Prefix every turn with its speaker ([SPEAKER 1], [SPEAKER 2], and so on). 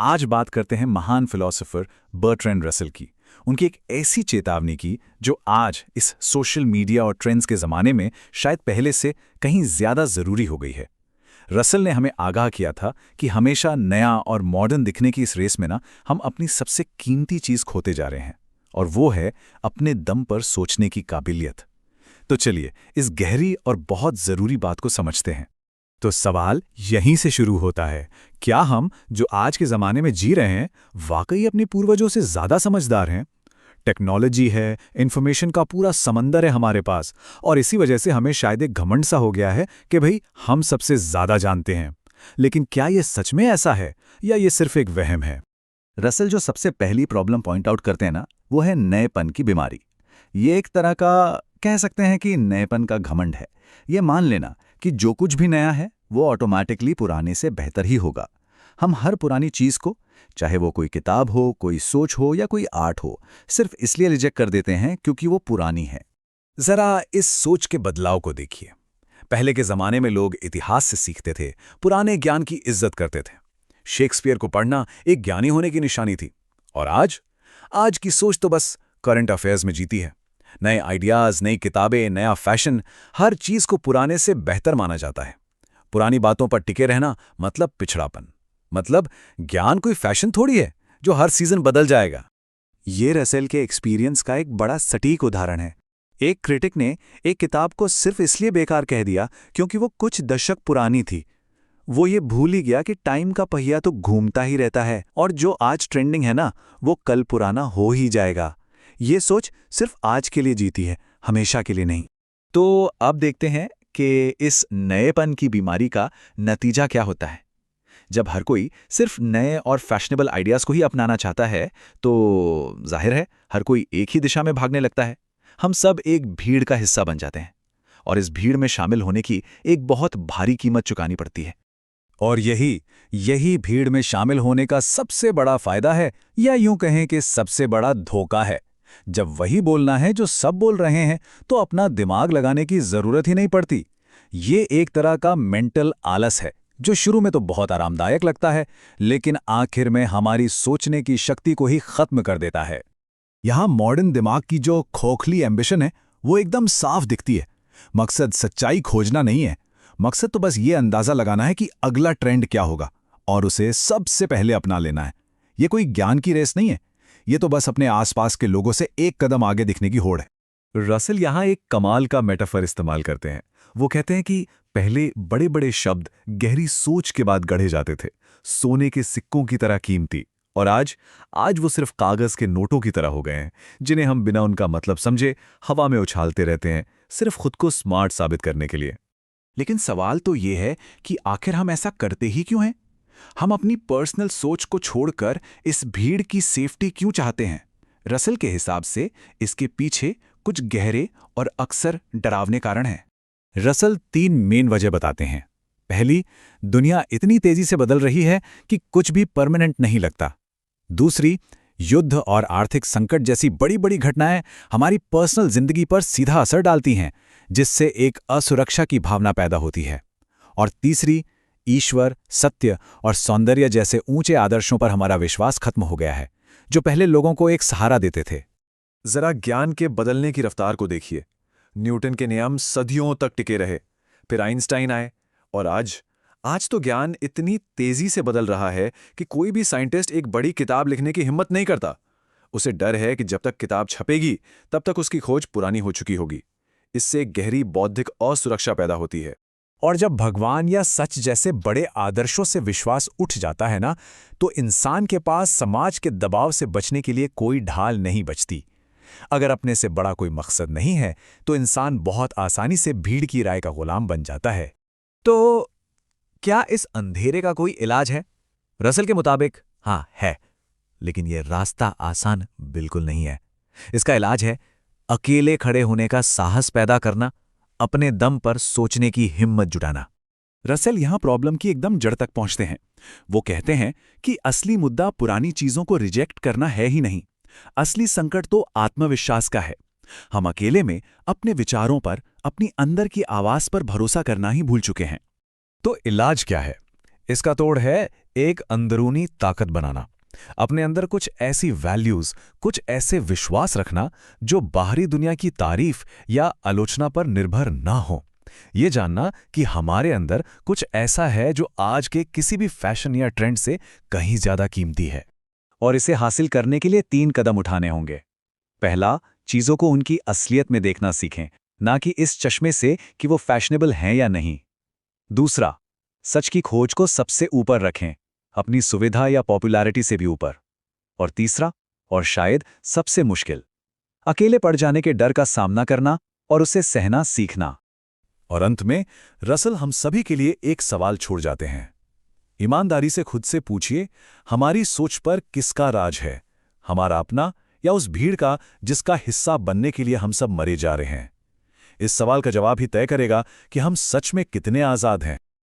[SPEAKER 1] आज बात करते हैं महान फिलोसोफर बर्ट्रैंड रसल की। उनकी एक ऐसी चेतावनी की जो आज इस सोशल मीडिया और ट्रेंड्स के ज़माने में शायद पहले से कहीं ज़्यादा ज़रूरी हो गई है। रसल ने हमें आगाह किया था कि हमेशा नया और मॉडर्न दिखने की इस रेस में हम अपनी सबसे कीमती चीज़ खोते जा रहे हैं, और वो है अपने दम पर सोचने की काबिलियत। तो चलिए इस गहरी और बहुत ज़रूरी बात को समझते हैं। तो सवाल यहीं से शुरू होता है, क्या हम जो आज के ज़माने में जी रहे हैं वाकई अपने पूर्वजों से ज़्यादा समझदार हैं? टेक्नोलॉजी है, इन्फॉर्मेशन का पूरा समंदर है हमारे पास, और इसी वजह से हमें शायद एक घमंड सा हो गया है कि भाई हम सबसे ज़्यादा जानते हैं। लेकिन क्या ये सच में ऐसा है या ये सिर्फ एक वहम है?
[SPEAKER 2] रसल जो सबसे पहली प्रॉब्लम पॉइंट आउट करते हैं ना, वो है नएपन की बीमारी। ये एक तरह का कह सकते हैं कि नएपन का घमंड है। ये मान लेना कि जो कुछ भी नया है वो ऑटोमेटिकली पुराने से बेहतर ही होगा। हम हर पुरानी चीज़ को, चाहे वो कोई किताब हो, कोई सोच हो या कोई आर्ट हो, सिर्फ इसलिए रिजेक्ट कर देते हैं क्योंकि वो पुरानी है।
[SPEAKER 1] ज़रा इस सोच के बदलाव को देखिए। पहले के ज़माने में लोग इतिहास से सीखते थे, पुराने ज्ञान की इज्जत करते थे। शेक्सपियर को पढ़ना एक ज्ञानी होने की निशानी थी। और आज की सोच तो बस करंट अफेयर्स में जीती है। नए आइडियाज़, नई किताबें, नया फैशन, हर चीज़ को पुराने से बेहतर माना जाता है। पुरानी बातों पर टिके रहना मतलब पिछड़ापन। मतलब ज्ञान कोई फैशन थोड़ी है जो हर सीजन बदल जाएगा।
[SPEAKER 2] ये रसेल के एक्सपीरियंस का एक बड़ा सटीक उदाहरण है। एक क्रिटिक ने एक किताब को सिर्फ इसलिए बेकार कह दिया क्योंकि वो कुछ दशक पुरानी थी। वो ये भूल ही गया कि टाइम का पहिया तो घूमता ही रहता है, और जो आज ट्रेंडिंग है ना, वो कल पुराना हो ही जाएगा। ये सोच सिर्फ आज के लिए जीती है, हमेशा के लिए नहीं। तो अब देखते हैं कि इस नएपन की बीमारी का नतीजा क्या होता है। जब हर कोई सिर्फ नए और फैशनेबल आइडियाज़ को ही अपनाना चाहता है, तो जाहिर है हर कोई एक ही दिशा में भागने लगता है। हम सब एक भीड़ का हिस्सा बन जाते हैं, और इस भीड़ में शामिल होने की एक बहुत भारी कीमत चुकानी पड़ती है।
[SPEAKER 1] और यही भीड़ में शामिल होने का सबसे बड़ा फायदा है, या यूं कहें कि सबसे बड़ा धोखा है। जब वही बोलना है जो सब बोल रहे हैं, तो अपना दिमाग लगाने की जरूरत ही नहीं पड़ती। ये एक तरह का मेंटल आलस है जो शुरू में तो बहुत आरामदायक लगता है, लेकिन आखिर में हमारी सोचने की शक्ति को ही खत्म कर देता है। यहाँ मॉडर्न दिमाग की जो खोखली एम्बिशन है वो एकदम साफ दिखती है। मकसद सच्चाई खोजना नहीं है, मकसद तो बस ये अंदाजा लगाना है कि अगला ट्रेंड क्या होगा और उसे सबसे पहले अपना लेना है। ये कोई ज्ञान की रेस नहीं है, ये तो बस अपने आसपास के लोगों से एक कदम आगे दिखने की होड़ है।
[SPEAKER 3] रसल यहाँ एक कमाल का मेटाफर इस्तेमाल करते हैं। वो कहते हैं कि पहले बड़े बड़े शब्द गहरी सोच के बाद गढ़े जाते थे, सोने के सिक्कों की तरह कीमती, और आज वो सिर्फ कागज के नोटों की तरह हो गए हैं, जिन्हें हम बिना उनका मतलब समझे हवा में उछालते रहते हैं, सिर्फ खुद को स्मार्ट साबित करने के लिए।
[SPEAKER 2] लेकिन सवाल तो ये है कि आखिर हम ऐसा करते ही क्यों हैं? हम अपनी पर्सनल सोच को छोड़कर इस भीड़ की सेफ्टी क्यों चाहते हैं? रसल के हिसाब से इसके पीछे कुछ गहरे और अक्सर डरावने कारण हैं।
[SPEAKER 1] रसल 3 मेन वजह बताते हैं। पहली, दुनिया इतनी तेजी से बदल रही है कि कुछ भी परमानेंट नहीं लगता। दूसरी, युद्ध और आर्थिक संकट जैसी बड़ी बड़ी घटनाएं हमारी पर्सनल जिंदगी पर सीधा असर डालती हैं, जिससे एक असुरक्षा की भावना पैदा होती है। और तीसरी, ईश्वर, सत्य और सौंदर्य जैसे ऊंचे आदर्शों पर हमारा विश्वास खत्म हो गया है, जो पहले लोगों को एक सहारा देते थे।
[SPEAKER 3] जरा ज्ञान के बदलने की रफ्तार को देखिए। न्यूटन के नियम सदियों तक टिके रहे, फिर आइंस्टाइन आए, और आज तो ज्ञान इतनी तेजी से बदल रहा है कि कोई भी साइंटिस्ट एक बड़ी किताब लिखने की हिम्मत नहीं करता। उसे डर है कि जब तक किताब छपेगी तब तक उसकी खोज पुरानी हो चुकी होगी। इससे गहरी बौद्धिक असुरक्षा पैदा होती है।
[SPEAKER 1] और जब भगवान या सच जैसे बड़े आदर्शों से विश्वास उठ जाता है ना, तो इंसान के पास समाज के दबाव से बचने के लिए कोई ढाल नहीं बचती। अगर अपने से बड़ा कोई मकसद नहीं है, तो इंसान बहुत आसानी से भीड़ की राय का गुलाम बन जाता है।
[SPEAKER 2] तो क्या इस अंधेरे का कोई इलाज है? रसल के मुताबिक हाँ है, लेकिन यह रास्ता आसान बिल्कुल नहीं है। इसका इलाज है अकेले खड़े होने का साहस पैदा करना, अपने दम पर सोचने की हिम्मत जुटाना।
[SPEAKER 1] रसेल यहां प्रॉब्लम की एकदम जड़ तक पहुंचते हैं। वो कहते हैं कि असली मुद्दा पुरानी चीजों को रिजेक्ट करना है ही नहीं, असली संकट तो आत्मविश्वास का है। हम अकेले में अपने विचारों पर, अपनी अंदर की आवाज पर भरोसा करना ही भूल चुके हैं। तो इलाज क्या है? इसका तोड़ है एक अंदरूनी ताकत बनाना, अपने अंदर कुछ ऐसी वैल्यूज, कुछ ऐसे विश्वास रखना जो बाहरी दुनिया की तारीफ या आलोचना पर निर्भर ना हो। ये जानना कि हमारे अंदर कुछ ऐसा है जो आज के किसी भी फैशन या ट्रेंड से कहीं ज्यादा कीमती है।
[SPEAKER 2] और इसे हासिल करने के लिए 3 कदम उठाने होंगे। पहला, चीजों को उनकी असलियत में देखना सीखें, ना कि इस चश्मे से कि वो फैशनेबल हैं या नहीं। दूसरा, सच की खोज को सबसे ऊपर रखें, अपनी सुविधा या पॉपुलैरिटी से भी ऊपर। और तीसरा, और शायद सबसे मुश्किल, अकेले पड़ जाने के डर का सामना करना और उसे सहना सीखना।
[SPEAKER 1] और अंत में रसल हम सभी के लिए एक सवाल छोड़ जाते हैं। ईमानदारी से खुद से पूछिए, हमारी सोच पर किसका राज है, हमारा अपना या उस भीड़ का जिसका हिस्सा बनने के लिए हम सब मरे जा रहे हैं? इस सवाल का जवाब ही तय करेगा कि हम सच में कितने आजाद हैं।